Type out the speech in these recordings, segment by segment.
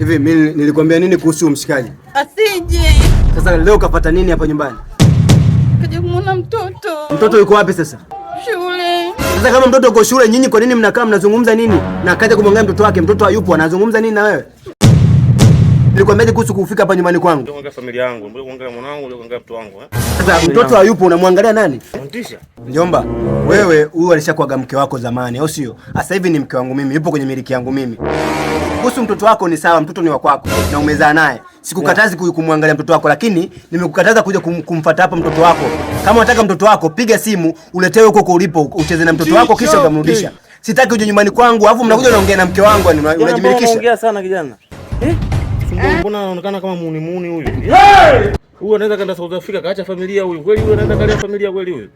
Hivi mimi nilikwambia nini kuhusu mshikaji? Asije. Sasa leo kapata nini hapa nyumbani? Kaja kumuona mtoto. Mtoto yuko wapi sasa? Shule. Sasa kama mtoto uko shule, nyinyi kwa nini mnakaa mnazungumza nini? Na kaja kumwangalia mtoto wake, mtoto hayupo, anazungumza nini na wewe? Nilikwambiaje kuhusu kufika hapa nyumbani kwangu? Ndio kuangalia familia yangu, ndio kuangalia mwanangu, ndio kuangalia mtoto wangu, Sasa mtoto hayupo, unamwangalia nani? Mtisha. Mjomba, wewe huyu alishakuwa mke wako zamani, au sio? Sasa hivi ni mke wangu mimi, yupo kwenye miliki yangu mimi. Kuhusu mtoto wako ni sawa, mtoto ni wa kwako na umezaa naye. Sikukatazi kumwangalia mtoto wako, lakini nimekukataza kuja kumfuata hapa mtoto wako. Kama unataka mtoto wako, piga simu, uletewe huko ulipo, ucheze na mtoto wako kisha utamrudisha. Sitaki uje nyumbani kwangu, alafu mnakuja unaongea na mke wangu, unajimilikisha. Unaongea sana kijana. Mbona anaonekana kama muuni huyu? Huyu anaweza kaenda South Africa kaacha familia huyu. Kweli huyu anaenda kalea familia kweli huyu?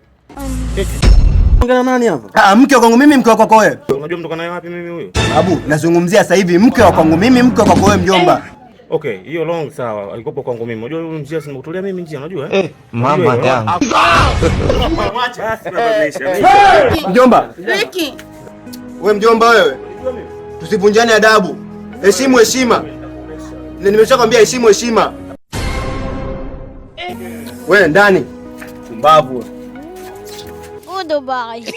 Ongea nani hapa? Mke wa kwangu mimi, mke wa kwako wewe. Unajua mtoka naye wapi mimi huyu? Babu, nazungumzia sasa hivi mke wa kwangu mimi, mke wa kwako wewe mjomba. Okay, hiyo long sawa. Alikopo kwangu mimi. Unajua huyu njia simekutolea mimi njia, unajua mama yangu. Mjomba. Ricky. Wewe mjomba wewe. Tusivunjane adabu. Heshimu heshima. Nimeshakwambia heshimu heshima. Wewe ndani. Pumbavu. Udo bye.